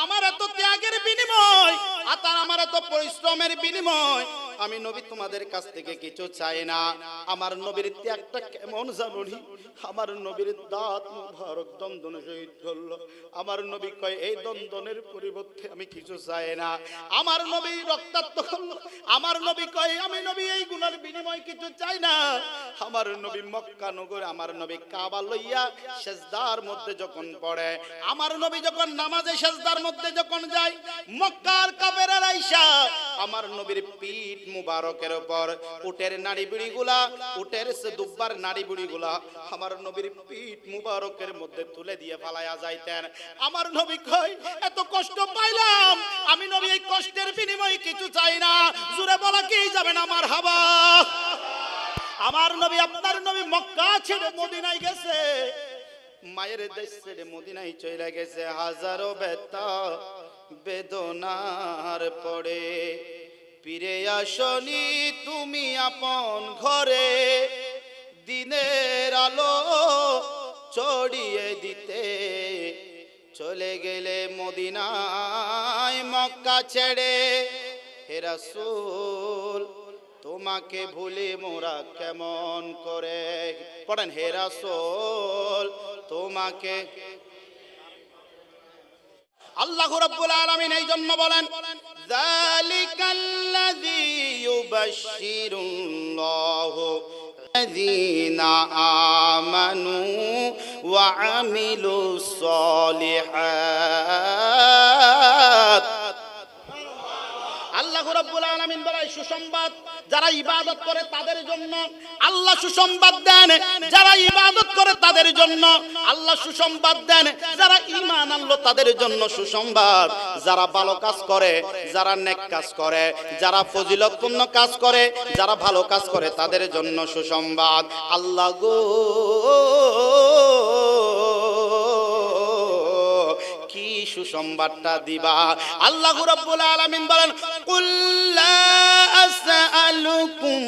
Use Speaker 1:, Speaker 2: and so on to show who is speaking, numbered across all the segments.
Speaker 1: আমার এত ত্যাগের বিনিময়, আর আমার এত পরিশ্রমের বিনিময় আমি নবী তোমাদের কাছ থেকে কিছু চাই না। আমার নবীর ত্যাগটা কেমন জানুনি? আমার নবীর দাঁত মুবারক দন্দন শহীদ করলো। আমার নবী কয় এই দন্দনের পরিবর্তে আমি কিছু চাই না। আমার নবী রক্তাক্ত করলো। আমার নবী কয় আমি নবী এই গুনার বিনিময় কিছু চাই না। আমার নবী মক্কা নগরে আমার নবী কাবা লইয়া সেজদার মধ্যে যখন পড়ে, আমার নবী যখন নামাজে সেজদার মধ্যে যখন যায়, মক্কার কাফেররা আইসা আমার নবীর পিঠ মুবারকের উপর উটের নাড়ি বুড়িগুলা, উটের দুব্বার নাড়ি বুড়িগুলা আমার নবীর পিঠ মুবারকের মধ্যে তুলে দিয়ে ফালায়া যাইতেন। আমার নবী কয় এত কষ্ট পাইলাম, আমি নবী এই কষ্টের বিনিময়ে কিছু চাই না। জোরে বলা কি যাবেন আমার হাবা? আমার নবী আপনার নবী মক্কা ছেড়ে মদিনায় গেছে, মায়ের দেশ ছেড়ে মদিনায় চলে গেছে। হাজারো ব্যথা বেদনার পড়ে ফিরে আসনি তুমি আপন ঘরে, দিনের আলো ছড়িয়ে দিতে চলে গেলে মদিনায় মক্কা ছেড়ে। হে রাসূল তোমাকে ভুলে মোরা কেমন করে, পড়েন হে রাসূল তোমাকে। আল্লাহ রাব্বুল আলামিন এই জন্য বলেন যালিকাল্লাযী ইউবাশশিরুল্লাহু আল্লাযীনা আমানু ওয়া আমিলুস সালিহাত। আল্লাহ রাব্বুল আলামিন বলে সুসংবাদ যারা ইবাদত করে তাদের জন্য আল্লাহ সুসংবাদ দেন, যারা ইবাদত করে তাদের জন্য আল্লাহ সুসংবাদ দেন, যারা ঈমান আনলো তাদের জন্য সুসংবাদ, যারা ভালো কাজ করে, যারা নেক কাজ করে, যারা ফজিলতপূর্ণ কাজ করে, যারা ভালো কাজ করে তাদের জন্য সুসংবাদ। আল্লাহ গো কি সুসংবাদটা দিবা? আল্লাহ রাব্বুল আলামিন বলেন কুল লা আসআলুকুম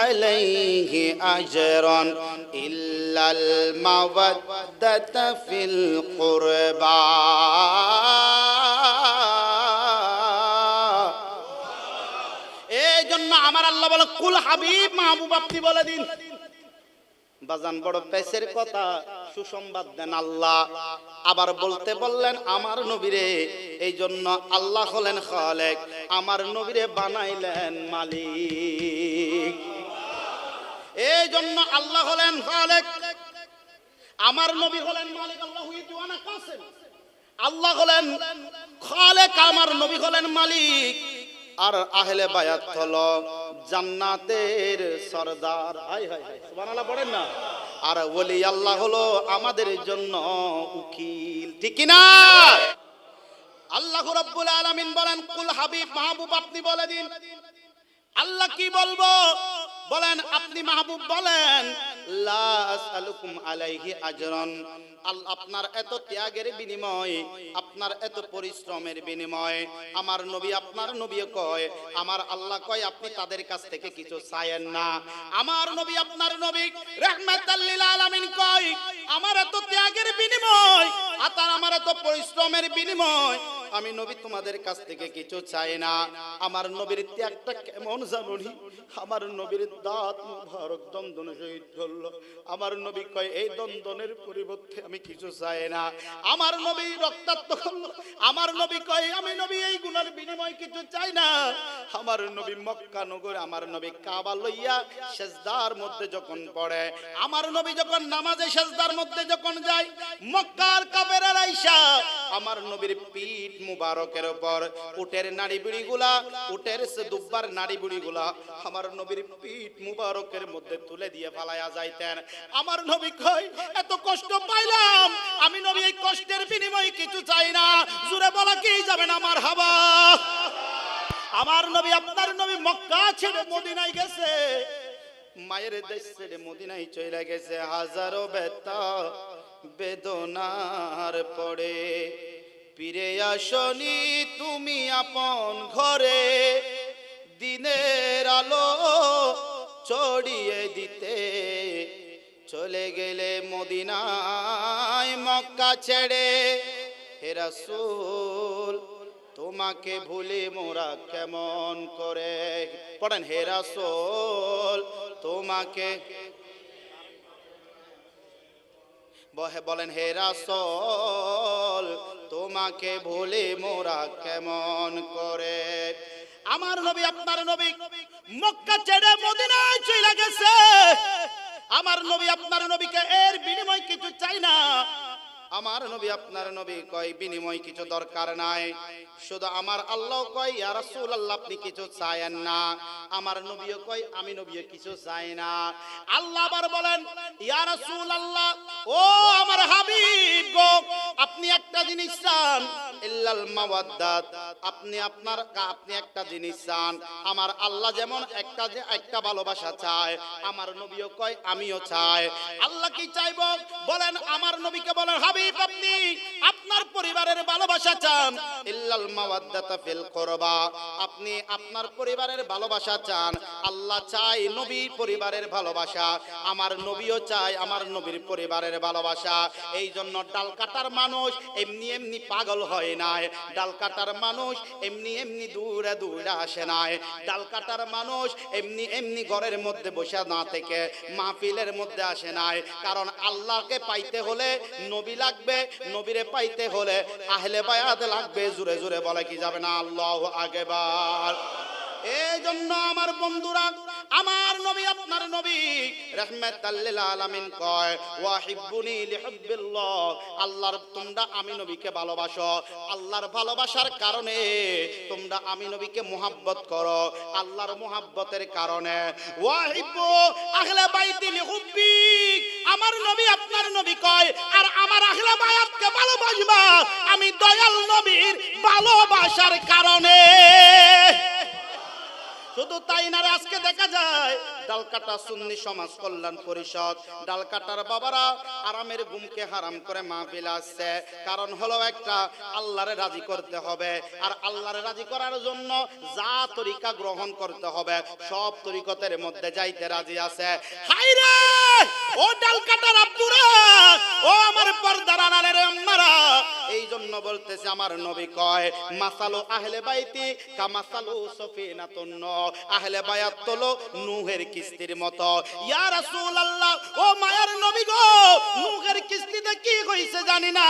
Speaker 1: আলাইহি আজরান ইল্লাল মাওয়াদ্দাতা ফিল কুরবা। এই জন্য আমার আল্লাহ বলে কুল হাবিব মাহবুব আপনি বলে দিন। বাজান বড় পেছের কথা, সুসংবাদ দেন আল্লাহ। আবার বলতে বললেন আমার নবীরে, এই জন্য আল্লাহ হলেন খালেক, আমার নবীরে বানাইলেন মালিক। এই জন্য আল্লাহ হলেন খালেক, আমার নবী হলেন মালিক। আল্লাহু ইয়াতুনা কাসেম, আল্লাহ হলেন খালেক, আমার নবী হলেন মালিক। আর আহলে বায়াত হলো জান্নাতের সরদার। হায় হায় হায় সুবহানাল্লাহ পড়েন না। আর ওলি আল্লাহ হলো আমাদের জন্য উকিল, ঠিক কি না? আল্লাহ রাব্বুল আলামিন বলেন কুল হাবিব মাহবুব আপনি বলে দিন। আল্লাহ কি বলবো? বলেন আপনি মাহবুব বলেন লা আসআলুকুম আলাইহি আজরান। আপনার এত ত্যাগের বিনিময়, আপনার এত পরিশ্রমের বিনিময় আমার নবী, আপনার নবী কয়, আমার আল্লাহ কয় আপনি তাদের কাছ থেকে কিছু চাইেন না। আমার নবী, আপনার নবী রাহমাতাল লিল আলামিন কয় আমার এত ত্যাগের বিনিময়, আর আমার এত পরিশ্রমের বিনিময় আমি নবী তোমাদের কাছ থেকে কিছু চাই না। আমার নবীর ত্যাগটা কেমন জানুনি? আমার নবীর দাঁত মুবারক দন্দন শহীদ করলো। আমার নবী কয় এই দন্দনের পরিবর্তে আমি কিছু চাই না। আমার নবী রক্তাক্ত করলো। আমার নবী কয় আমি নবী এই গুনার বিনিময় কিছু চাই না। আমার নবী মক্কা নগরে আমার নবী কাবা লইয়া সেজদার মধ্যে যখন পড়ে, আমার নবী যখন নামাজে সেজদার মধ্যে যখন যায়, মক্কার কাফেররা আইসা আমার নবীর পিঠ মুবারকের উপর উটের নাড়ি বুড়িগুলা, উটের দুব্বার নাড়ি বুড়িগুলা আমার নবীর পিঠ মুবারকের মধ্যে তুলে দিয়ে ফালায়া যাইতেন। আমার নবী কয় এত কষ্ট পাইলাম, আমি নবী এই কষ্টের বিনিময়ে কিছু চাই না। জোরে বলা কি যাবেন আমার হাবা? আমার নবী, আপনার নবী মক্কা ছেড়ে মদিনায় গেছে, মায়ের দেশ ছেড়ে মদিনায় চলে গেছে। হাজারো ব্যথা বেদনার পড়ে ফিরে আসনি তুমি আপন ঘরে, দিনের আলো ছড়িয়ে দিতে চলে গেলে মদিনায় মক্কা ছেড়ে। হে রাসূল তোমাকে ভুলি মোরা কেমন করে। পড়েন, হে রাসূল তোমাকে, বলেন হে রাসূল তোমাকে ভুলি মোরা কেমন করে। আমার নবী আপনার নবী মক্কা ছেড়ে মদিনায় চলে গেছে। আমার নবী আপনার নবীকে এর বিনিময় কিছু চাই না। আমার নবী আপনার নবী কয় বিনিময় কিছু দরকার নাই। শুধু আমার আল্লাহ কয় ইয়া রাসূলুল্লাহ আপনি কিছু চায়েন না। আমার নবীও কয় আমি নবীও কিছু চাই না। আল্লাহ আবার বলেন ইয়া রাসূলুল্লাহ ও আমার হাবিব গো, আপনি একটা জিনিস চান, ইল্লাল মাওয়াদ্দাত, আপনি একটা জিনিস চান। আমার আল্লাহ যেমন একটা ভালোবাসা চায়, আমার নবীও কয় আমিও চাই। আল্লাহ কি চাইবো বলেন? আমার নবীকে বলেন হাবিব আপনি আপনার পরিবারের ভালোবাসা চান, ইল্লাল মাওয়াদ্দাতা ফিল কুরবা, আপনি আপনার পরিবারের ভালোবাসা চান। আল্লাহ চাই নবীর পরিবারের ভালোবাসা, আমার নবীও চাই আমার নবীর পরিবারের ভালোবাসা। এই জন্য ডাল কাটার মানুষ এমনি এমনি পাগল হয় নাই, ডাল কাটার মানুষ এমনি এমনি দূরে দূরে আসে নাই, ডাল কাটার মানুষ এমনি এমনি ঘরের মধ্যে বসে না থেকে মাহফিলের মধ্যে আসে নাই। কারণ আল্লাহকে পাইতে হলে নবী লাগবে, নবীরে পাইতে হলে আহলে বায়াত লাগবে। জোরে জোরে বলে কি যাবে না আল্লাহু আকবার। এই জন্য আমার বন্ধুরা, আমার নবী আপনার নবী রাহমাতাল লিল আলামিন কয় ওয়াহিব্বুনি লিহুব্বিল্লাহ, আল্লাহর তোমরা আমি নবীকে ভালোবাসো, আল্লাহর ভালোবাসার কারণে তোমরা আমি নবীকে মুহাব্বত করো, আল্লাহর মুহাব্বতের কারণে। ওয়াহিব্বু আহলে বাইতি লিহুব্বি, আমার নবী আপনার নবী কয় আর আমার আহলে বায়াতকে ভালোবাসবা আমি দয়াল নবীর ভালোবাসার কারণে। শুধু তাই না, আজকে দেখা যায় ডালকাটা সুন্নি সমাজ কল্যাণ পরিষদ, ডালকাটার বাবারা আরামের ঘুমকে হারাম করে মাহফিল আসছে। কারণ হলো একটা, আল্লাহরে রাজি করতে হবে, আর আল্লাহরে রাজি করার জন্য যা তরিকা গ্রহণ করতে হবে সব তরিকতের মধ্যে যাইতে রাজি আছে। হায়রে ও ডালকাটার আব্বুরা, ও আমার পর্দার আড়ালের আম্মারা, এই জন্য বলতেছে আমার নবী কয় মাসালু আহলে বাইতি কামাসালু সফিনাতুন নূহ, আহলে বায়াত হলো নূহের কিস্তির মতো। ইয়া রাসূলুল্লাহ ও মায়ার নবী গো, নূহের কিস্তিতে কি হইছে জানি না,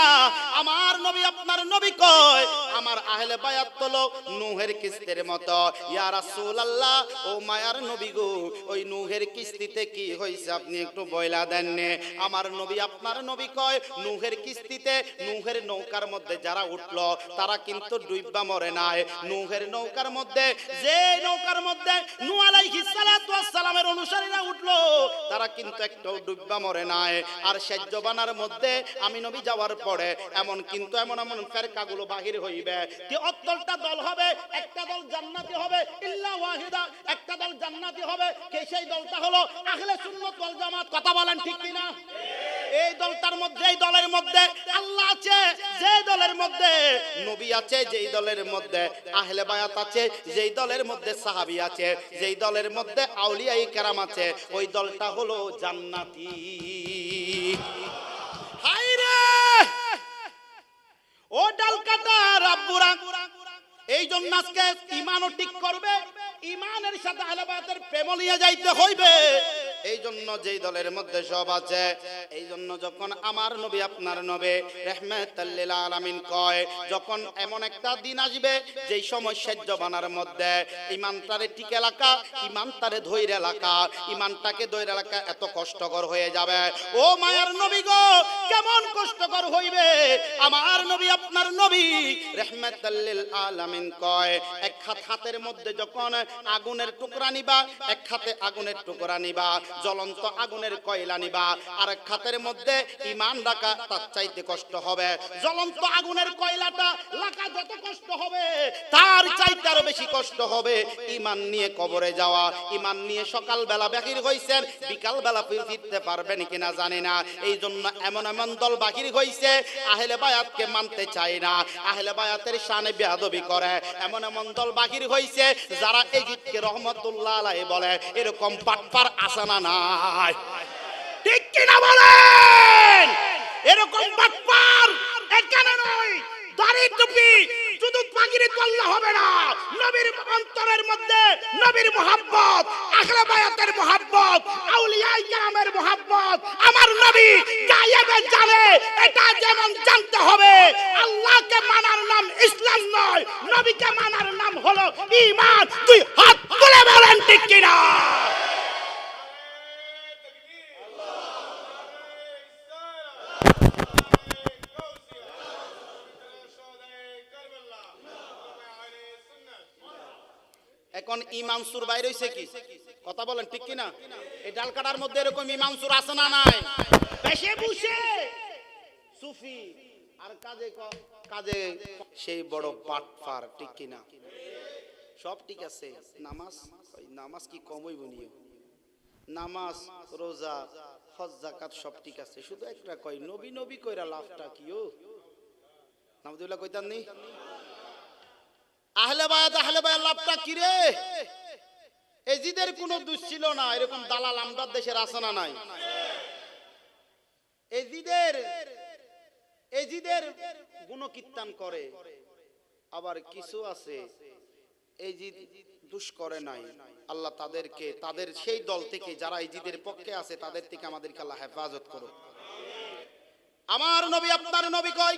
Speaker 1: আমার নবী আপনার নবী কয় আমার আহলে বায়াত হলো নূহের কিস্তির মতো। ইয়া রাসূলুল্লাহ ও মায়ার নবী গো, ওই নূহের কিস্তিতে কি হইছে আপনি একটু বইলা দেন নে। আমার নবী আপনার নবী কয় নূহের কিস্তিতে, নূহের নৌকার মধ্যে যারা উঠলো তারা কিন্তু ডুববা মরে নাই। নূহের নৌকার মধ্যে, যে নৌকার মধ্যে নূহ আলাইহিস সালাতু ওয়াস সালামের অনুসারীরা উঠলো তারা কিন্তু একটাও ডুববা মরে নাই। আর সেজ্জবানার মধ্যে আমি নবী যাওয়ার পরে এমন কিন্তু এমন ফেরকাগুলো বাহির হইবে, কি অত্তলটা দল হবে, একটা দল জান্নাতি হবে ইল্লা ওয়াহিদা, একটা দল জান্নাতি হবে, কে সেই দলটা হলো আহলে সুন্নাত ওয়াল জামাত। কথা বলেন ঠিক কি না? এই দলটার মধ্যে, এই দলের মধ্যে আল্লাহ আছে, যে দলের মধ্যে নবী আছে, যেই দলের মধ্যে আহলে বায়াত আছে, যেই দলের মধ্যে সাহাবী আছে, যেই দলের মধ্যে আউলিয়ায়ে কেরাম আছে, ওই দলটা হলো জান্নাতি। হায়রে ও ডালকাটা রাব্বুরা, এই জন্য আজকে ঈমানও ঠিক করবে, ঈমানের সাথে আহলে বায়াতের প্রেম নিয়ে যাইতে হইবে। এই জন্য যেই দলের মধ্যে সব আছে, এই জন্য যখন আমার নবী আপনার নবী রাহমাতাল লিল আলামিন কয় যখন এমন একটা দিন আসবে যেই সময় সেজ্জবানার মধ্যে ঈমানটারে টিকে রাখা, ঈমানটারে ধইরে রাখা, ঈমানটাকে ধইরে রাখা এত কষ্টকর হয়ে যাবে। ও মায়ার নবী গো, কেমন কষ্টকর হইবে। আমার নবী আপনার নবী রাহমাতাল লিল আলামিন কয় এক হাতের মধ্যে যখন আগুনের টুকরা নিবা, এক হাতে আগুনের টুকরা নিবা, জ্বলন্ত আগুনের কয়লা নিবা, আর এক হাতের মধ্যে ঈমান রাখা তার চাইতে কষ্ট হবে। জ্বলন্ত আগুনের কয়লাটা রাখা যত কষ্ট হবে তার চাইতে আরো বেশি কষ্ট হবে ঈমান নিয়ে কবরে যাওয়া। ঈমান নিয়ে সকালবেলা বাহির হইছেন, বিকালবেলা ফিরতে পারবেন কিনা জানি না। এই জন্য এমন এমন দল বাহির হইছে আহলে বায়াতকে মানতে চায় না, আহলে বায়াতের শানে বেয়াদবি করে। এমন এমন দল বাহির হইছে যারা এজিদকে রহমতুল্লাহ আলাইহি বলে, এরকম পাটপার আসানা নাই, ঠিক কিনা বলেন? এরকম পাটপার এখানে নয়, দাড়ি টুপি শুধু পাগড়ি তোলা হবে না। নবীর অন্তরের মধ্যে নবীর মুহাব্বত, আহলে বায়াতের মুহাব্বত, আউলিয়ায়ে কেরামের মুহাব্বত আমার নবী গায়েবে জানে। এটা যেমন জানতে হবে আল্লাহকে মানার নাম ইসলাম নয়, নবীকে মানার নাম হলো ঈমান। তুই হাত তুলে বলেন ঠিক কিনা? এখন ইমাম সুর বাইরে হইছে কি? কথা বলেন ঠিক কিনা? এই ডাল কাটার মধ্যে এরকম ইমাম সুর আছে না নাই? বেশে বুঝে সুফি আর কাজে কাজে সেই বড় বাটফার, ঠিক কিনা? সব ঠিক আছে, নামাজ নামাজ কি কম হইব নিও? নামাজ রোজা হজ যাকাত সব ঠিক আছে, শুধু একটা কই নবী নবী কইরা লাভটা কি? ও নামদুল্লাহ কইতাম নি আহলে বায়াত লাভটা কি রে? এজিদের কোনো দোষ ছিল না, এরকম দালাল আমরার দেশের আছে না নাই? এজিদের গুণকীর্তন করে, আবার কিছু আছে এজিদ দোষ করে নাই। আল্লাহ তাদেরকে তাদের সেই দল থেকে যারা এজিদের পক্ষে আছে তাদের থেকে আমাদেরকে আল্লাহ হেফাজত করুক। আমার নবী আপনার নবী কয়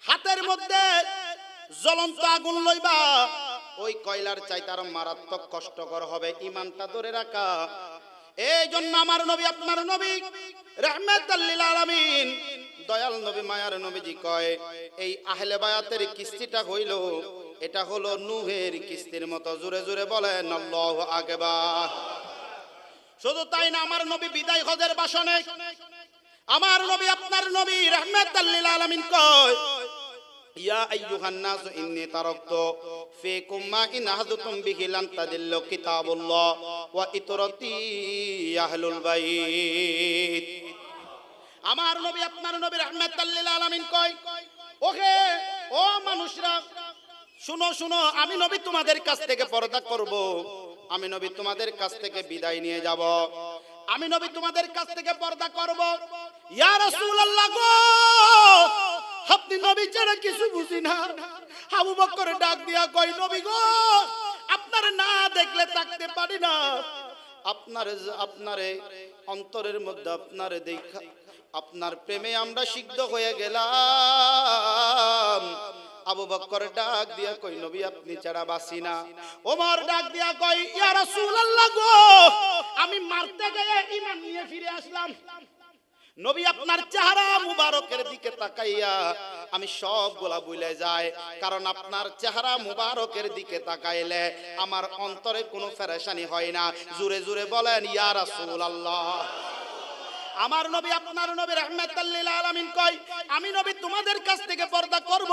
Speaker 1: হাতের মধ্যে জ্বলন্ত আগুন লইবা, ওই কয়লার চাইতে আরো মারাত্মক কষ্টকর হবে ঈমানটা ধরে রাখা। এই জন্য আমার নবী আপনার নবী রাহমাতাল লিল আলামিন দয়াল নবী মায়ার নবীজি কয় এই আহলে বায়াতের কিস্তিটা হইল এটা হলো নূহের কিস্তির মতো। জোরে জোরে বলেন আল্লাহু আকবার। শুধু তাই না, আমার নবী বিদায় হজের ভাষণে আমার নবী আপনার নবী রাহমাতাল লিল আলামিন কয় ইয়া আইয়ুহান নাস ইন্নী তারাকতু ফীকুম মা ইন আহাদতুম বিহি লান তাদিল্লু কিতাবুল্লাহ ওয়া ইতরাতি আহলুল বাইত। আমার নবী আপনার নবী রাহমাতাল লিল আলামিন কয় ওহে ও মানুষরা শুনো শুনো, আমি নবী তোমাদের কাছ থেকে পর্দা করব, আমি নবী তোমাদের কাছ থেকে বিদায় নিয়ে যাব, আমি নবী তোমাদের কাছ থেকে পর্দা করব। ইয়া রাসূলুল্লাহ গো, আপনি নবী ছাড়া কিছু বুঝি না। আবু বকর ডাক দিয়া কই নবী গো, আপনার না দেখলে থাকতে পারি না, আপনারে অন্তরের মধ্যে আপনারে দেখা আপনার প্রেমে আমরা সিদ্ধ হয়ে গেলাম। আবু বকর ডাক দিয়া কই নবী আপনি ছাড়া বাঁচি না। ওমর ডাক দিয়া কই ইয়া রাসূলুল্লাহ গো, আমি মারতে গিয়ে ঈমান নিয়ে ফিরে আসলাম। নবী আপনার চেহারা মুবারকের দিকে তাকাইয়া আমি সবগুলা ভুলে যাই, কারণ আপনার চেহারা মুবারকের দিকে তাকাইলে আমার অন্তরে কোনো পেরেশানি হয় না। জোরে জোরে বলেন ইয়া রাসূলুল্লাহ। আমার নবী আপনার নবী রাহমাতাল লিল আলামিন কয় আমি নবী তোমাদের কাছ থেকে পর্দা করব,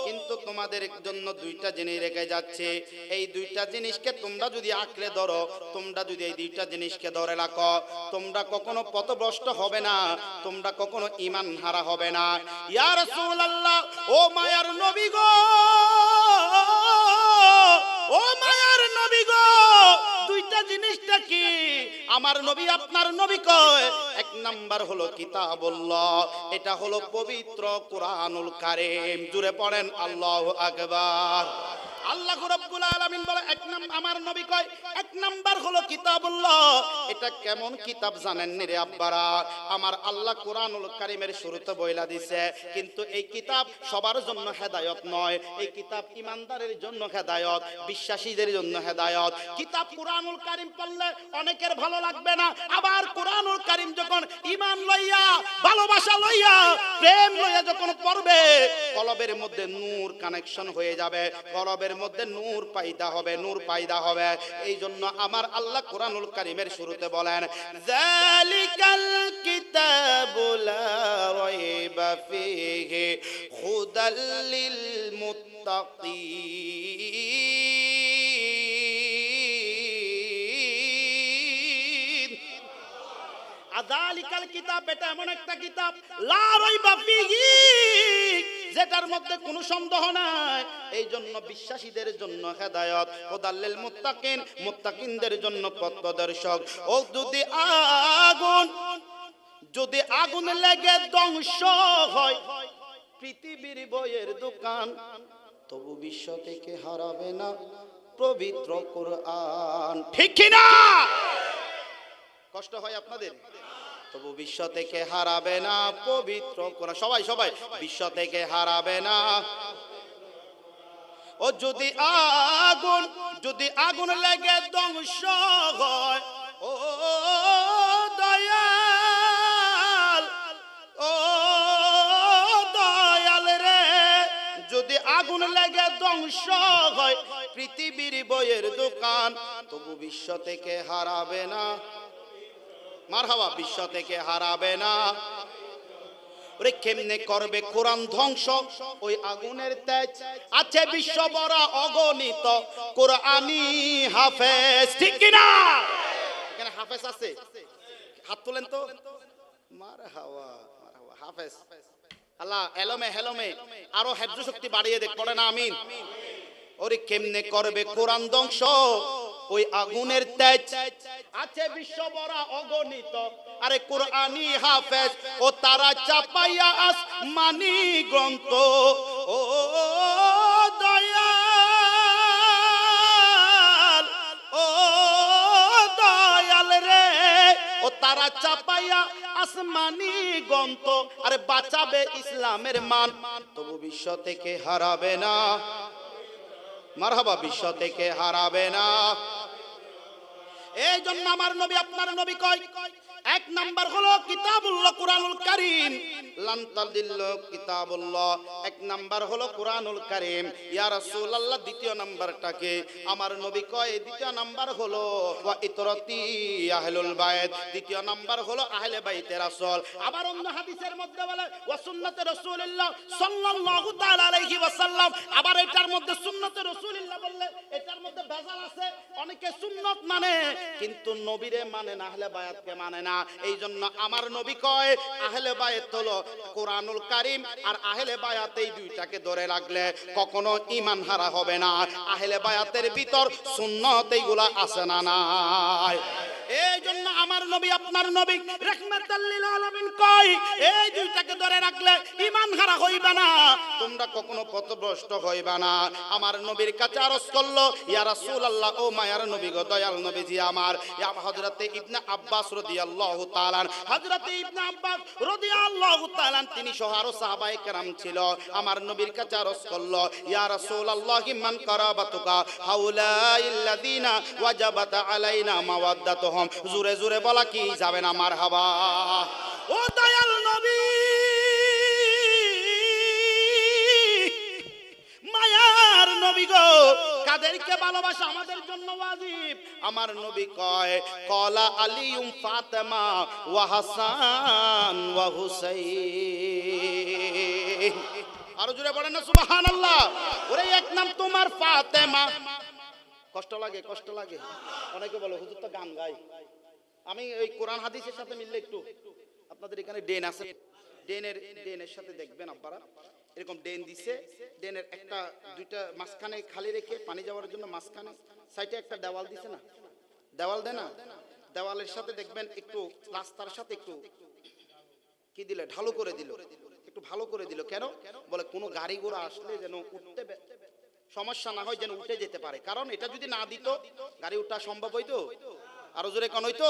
Speaker 1: কিন্তু তোমাদের জন্য দুইটা জিনিস রেখে যাচ্ছে। এই দুইটা জিনিসকে তোমরা যদি আঁকড়ে ধরো, তোমরা যদি এই দুইটা জিনিসকে ধরে রাখো, তোমরা কখনো পথভ্রষ্ট হবে না, তোমরা কখনো ঈমান হারা হবে না। ইয়া রাসূলুল্লাহ, ও মায়ার নবী গো, ও মায়ার নবী গো, দুইটা জিনিসটা কি? আমার নবী আপনার নবী কয় এক নাম্বার হলো কিতাবুল্লাহ, এটা হলো পবিত্র কোরআনুল কারীম। জোরে পড়েন আল্লাহু আকবার। আল্লাহ রাব্বুল আলামিন বলে এক নাম্বার, আমার নবী কয় এক নাম্বার হলো কিতাবুল্লাহ। এটা কেমন কিতাব জানেন নি রে আব্বারা? আমার আল্লাহ কোরআনুল কারীমের শুরুতে বইলা দিছে, কিন্তু এই কিতাব সবার জন্য হেদায়েত নয়, এই কিতাব ঈমানদারের জন্য হেদায়েত, বিশ্বাসীদের জন্য হেদায়েত। কিতাব কোরআনুল কারীম পড়লে অনেকের ভালো লাগবে না, আবার কোরআনুল কারীম যখন ঈমান লইয়া ভালোবাসা লইয়া প্রেম লইয়া যখন পড়বে কলবের মধ্যে নূর কানেকশন হয়ে যাবে, কলবের মধ্যে নূর পায়দা হবে, নূর পায়দা হবে। এই জন্য আমার আল্লাহ কোরআনুল কারীমের শুরুতে বলেন যালিকাল কিতাবু লা রাইবা ফীহি হুদাল লিল মুত্তাকিন। আযালিকাল কিতাব, এটা এমন একটা কিতাব লা রাইবা ফীহি, যেটার মধ্যে কোনো সন্দেহ নাই। এই জন্য বিশ্বাসীদের জন্য হেদায়েত, হুদাল্লিল মুত্তাকিন, মুত্তাকিনদের জন্য পথপ্রদর্শক। ও যদি আগুন লেগে ধ্বংস হয় পৃথিবীর বইয়ের দোকান, তবু বিশ্ব থেকে হারাবে না পবিত্র কোরআন। ঠিক কি না? কষ্ট হয় আপনাদের? তবু বিশ্ব থেকে হারাবে না পবিত্র কোরআন। সবাই সবাই, বিশ্ব থেকে হারাবে না। ও যদি আগুন লেগে ধ্বংস হয়, ও দয়াল, ও দয়াল রে, যদি আগুন লেগে ধ্বংস হয় পৃথিবীর বইয়ের দোকান, তবু বিশ্ব থেকে হারাবে না। মারহাবা, বিশ্ব থেকে হারাবে না। ওরে কেমনে করবে কোরআন ধ্বংস? ওই আগুনের তেজ আছে বিশ্ব বড় অগণিত কোরআনি হাফেজ। ঠিক কি না? এখানে হাফেজ আছে, হাত তোলেন তো। মারহাবা, মারহাবা, হাফেজ। আল্লাহ এলমে হেলমে আরো হেফজ শক্তি বাড়িয়ে দেখ, পড়ে না আমিন। ওরে কেমনে করবে কোরআন ধ্বংস? ওই আগুনের তেজ আছে বিশ্ব বড় অগণিত, আরে কোরআনি হাফেজ ও তারা চাপাইয়া আসমানি গ্রন্থ। ও দয়াল, ও দয়াল রে, ও তারা চাপাইয়া আসমানি গ্রন্থ, আরে বাঁচাবে ইসলামের মান, তবু বিশ্ব থেকে হারাবে না। মারহাবা, বিশ্ব থেকে হারাবে না। এই জন্য আমার নবী আপনার নবী কয়, এক নাম্বার হলো কিতাবুল্লাহ কুরআনুল কারীম, লান তাদিল্লু কিতাবুল্লাহ। এক নাম্বার হলো কুরআনুল কারীম। ইয়া রাসূলুল্লাহ, দ্বিতীয় নাম্বারটাকে আমার নবী কয়, দ্বিতীয় নাম্বার হলো ওয়া ইতরাতি আহলুল বাইত, দ্বিতীয় নাম্বার হলো আহলে বাইতে রাসূল। আবার অন্য হাদিসের মধ্যে বলে ওয়া সুন্নাতে রাসূলুল্লাহ সাল্লাল্লাহু তাআলা আলাইহি ওয়াসাল্লাম। আবার এটার মধ্যে সুন্নাতে রাসূলুল্লাহ বললে এটার মধ্যে ভেজাল আছে। অনেকে সুন্নাত মানে কিন্তু নবীরে মানে না, আহলে বায়াতকে মানে না। এই জন্য আমার নবী কয় আহলে বায়াত হলো কোরআনুল কারীম আর আহলে বায়াত, এই দুইটাকে ধরে রাখলে কখনো ঈমান হারা হবে না। আহলে বায়াতের ভিতর সুন্নাত এইগুলা আছে না নাই? এই জন্য আমার নবী আপনার নবী রাহমাতাল লিল আলামিন কয় এই দুইটাকে ধরে রাখলে ঈমান হারা হইবা না, তোমরা কখনো পথভ্রষ্ট হইবা না। আমার নবীর কাছে আরজ করলো, ইয়া রাসূলুল্লাহ, ও মায়ার নবী গো, দয়াল নবীজি আমার। ইয়া হযরতে ইবনে আব্বাস রাদিয়াল্লাহু তাআলা, হযরতে ইবনে আব্বাস রাদিয়াল্লাহু তাআলা তিনি সহ আরো সাহাবায়ে কেরাম ছিল। আমার নবীর কাছে আরজ করলো, ইয়া রাসূলুল্লাহ, মান কারাবাতুকা হাউলাইল্লাযিনা ওয়াজাবাত আলাইনা মাওয়াদ্দাতুহুম। জোরে জোরে বলা কি যাবে না? মারহাবা। ও দয়াল নবী, মায়ার নবী গো, কাদেরকে ভালোবাসা আমাদের জন্য ওয়াজিব? আমার নবী কয় কলা আলিউম ফাতেমা ওয়া হাসান ওয়া হুসাইন। আরো জোরে বলেন না সুবহানাল্লাহ। ওরে এক নাম তোমার ফাতেমা। কষ্ট লাগে, কষ্ট লাগে। অনেকে বলে হুজুর তো গান গায়। আমি ওই কোরআন হাদিসের সাথে মিললে একটু, আপনাদের এখানে ডেন আছে, ডেনের সাথে দেখবেন আপনারা এরকম ডেন দিছে, ডেনের একটা দুইটা মাঝখানে খালি রেখে পানি যাওয়ার জন্য মাঝখানে সাইডে একটা দেওয়াল দিছে না, দেওয়াল দেয় না, দেওয়ালের সাথে দেখবেন একটু রাস্তার সাথে একটু কি দিলে, ঢালু করে দিল, একটু ভালো করে দিল। কেন? বলে কোনো গাড়ি ঘোড়া আসলে যেন উঠতে সমস্যা না হয়, যেন উঠে যেতে পারে। কারণ এটা যদি না দিত গাড়ি উঠা সম্ভব হইতো? আরো জোরে কোন হইতো?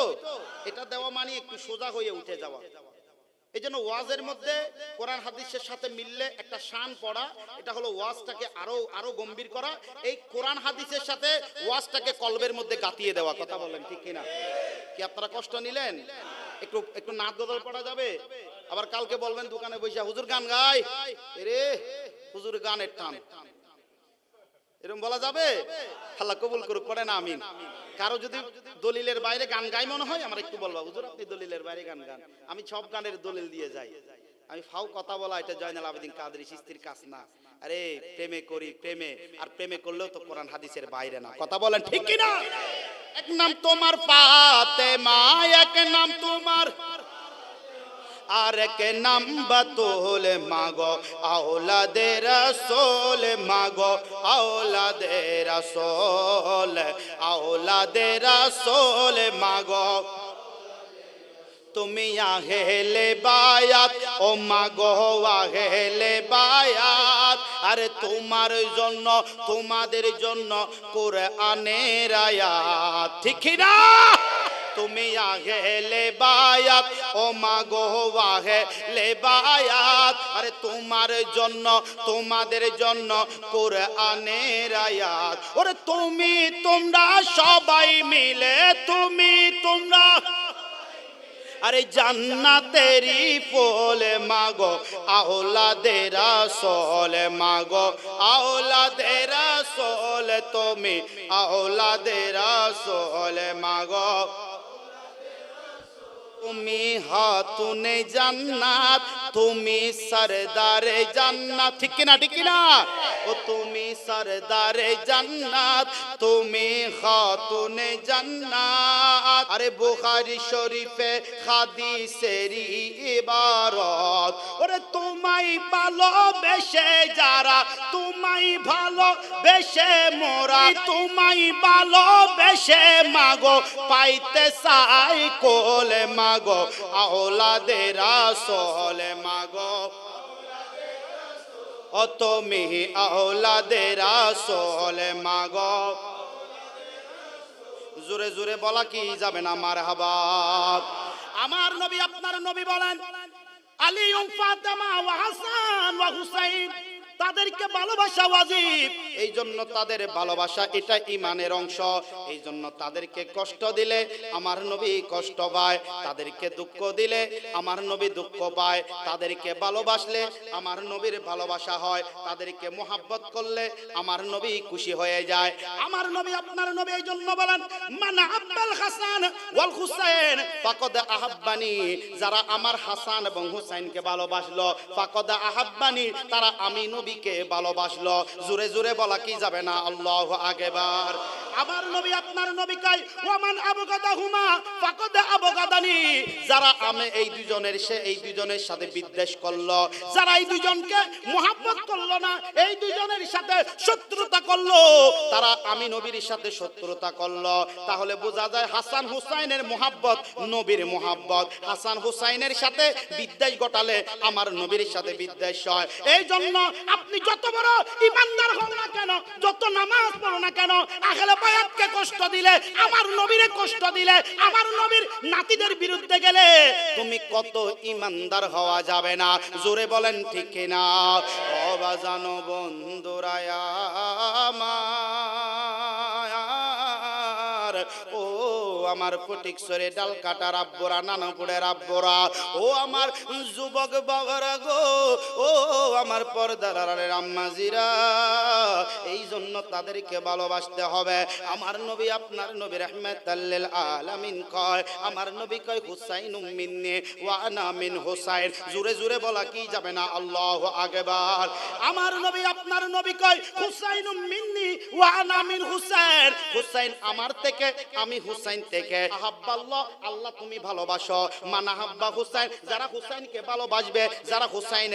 Speaker 1: এটা দেওয়া মানে একটু সোজা হয়ে উঠে যাওয়া। এই জন্য ওয়াজের মধ্যে কোরআন হাদিসের সাথে মিললে একটা শান পড়া, এটা হলো ওয়াজটাকে আরো গম্ভীর করা। এই কোরআন হাদিসের সাথে ওয়াজটাকে কলবের মধ্যে গাঁথিয়ে দেওয়া। কথা বলেন ঠিক কিনা? কি আপনারা কষ্ট নিলেন? একটু একটু নাচ গজল পড়া যাবে? আবার কালকে বলবেন দোকানে বসে হুজুর গান গায়, এরে হুজুর গানের টান, এরকম বলা যাবে? আল্লাহ কবুল করুক, পড়ে না আমিন। কারো যদি দলিলের বাইরে গান গাই মনে হয়, আমার একটু বলবা হুজুর আপনি দলিলের বাইরে গান গান। আমি সব গানের দলিল দিয়ে যাই। আমি ফাও কথা বলা এটা জয়নাল আবেদিন কাদরী চিশতির কাজ না। আরে প্রেমে করি, প্রেমে আর প্রেমে করলেও তো কোরআন হাদিসের বাইরে না। কথা বলেন ঠিক কি না? এক নাম তোমার ফাতেমা, এক নাম তোমার আর এক নাম বাতুল মাগো আওলাদে রাসূল, মাগো আওলাদে রাসূল, আওলাদে রাসূল মাগো তুমি আহলে বায়াত, ও মাগো আহলে বায়াত, আরে তোমার জন্য তোমাদের জন্য কোরআনের আয়াত, ঠিক কি না? তুমি আগে লেবায়াত ও মাগো আগে লেবায়াত, আরে তোমার জন্য তোমাদের জন্য কোরআনের আয়াত। ওরে তুমি তোমরা সবাই মিলে তোমরা আরে জান্নাতেরই ফল মাগো আওলাদে রাসূল, মাগো আওলাদে রাসূল, তুমি আওলাদে রাসূল, মাগো তুমি হাতুনে জান্নাত, তুমি সরদারে জান্নাত, ঠিক কি না, ঠিক কি না? ও তুমি সরদারে জান্নাত, তুমি খাতুনে জান্নাত। আরে বুখারী শরীফে হাদিসেরই ইবারত, ওরে তোমায় ভালোবেসে যারা, তোমায় ভালোবেসে মোরা, তোমায় ভালোবেসে মাগো পাইতে চাই কোলে মাগো আওলাদে রাসূল, মাগো ও তুমি আওলাদে রাসূল, মাগো। জোরে জোরে বলা কি যাবে না মারহাবা। আমার নবী আপনার নবী বলেন আলী ও ফাতেমা ওয়া হাসান ওয়া হুসাইন, তাদেরকে ভালোবাসা ওয়াজিব। এই জন্য তাদের ভালোবাসা এটা ঈমানের অংশ। এই জন্য তাদেরকে কষ্ট দিলে আমার নবী কষ্ট পায়, তাদেরকে দুঃখ দিলে আমার নবী দুঃখ পায়, তাদেরকে ভালোবাসলে আমার নবীর ভালোবাসা হয়, তাদেরকে মোহাব্বত করলে আমার নবী খুশি হয়ে যায়। আমার নবী আপনার নবী এই জন্য বলেন মান আব্বাল হাসান ওয়াল হুসাইন ফাকাদ আহাব্বানি, যারা আমার হাসান এবং হুসাইনকে ভালোবাসলো ফাকাদ আহাব্বানি, তারা আমি নবীকে ভালোবাসলো। জোরে জোরে বলা কি যাবে না আল্লাহু আকবার। আমার নবী আপনার নবী কয় ওয়ামান আবগাদাহুমা ফাকাদ আবগাদানি, যারা আমি এই দুজনের সাথে বিদ্বেষ করলো, যারা এই দুজনকে মোহাব্বত করলো না, এই দুজনের সাথে শত্রুতা করলো, তারা আমি নবীর সাথে শত্রুতা করলো। তাহলে বোঝা যায় হাসান হুসাইনের মোহাব্বত নবীর মোহাব্বত, হাসান হুসাইনের সাথে বিদ্বেষ ঘটালে আমার নবীর সাথে বিদ্বেষ হয়। এই জন্য আপনি যত বড় ইমানদার হন না কেন, যত নামাজ পড়ো না কেন, আহলে বায়াতকে কষ্ট দিলে, আমার নবীরে কষ্ট দিলে, আমার নবীর নাতিদের বিরুদ্ধে গেলে তুমি কত ইমানদার হওয়া যাবে না। জোরে বলেন ঠিক না? ও বাজানো বন্ধুরা আমার, ও আমার ফটিকছড়ি ডাল কাটার আব্বরা, নানাপুরের আব্বরা, ও আমার যুবক বাবারা গো, ও আমার পর্দার আম্মাজিরা, এই জন্য তাদেরকে ভালোবাসতে হবে। আমার নবী আপনার নবী রাহমাতাল লিল আলামিন কয়, আমার নবী কয় হুসাইনুম মিন্নি ওয়া আনা মিন হুসাইন। জোরে জোরে বলা কি যাবে না আল্লাহু আকবার। আমার নবী আপনার নবী কয় হুসাইনুম মিন্নি ওয়া আনা মিন হুসাইন, হুসাইন আমার থেকে, আমি হুসাইন থেকে। আহাব্বাল্লাহ, আল্লাহ তুমি ভালোবাসো, মানাহাব্বা হুসাইন, যারা হুসাইনকে ভালোবাসবে, যারা হুসাইন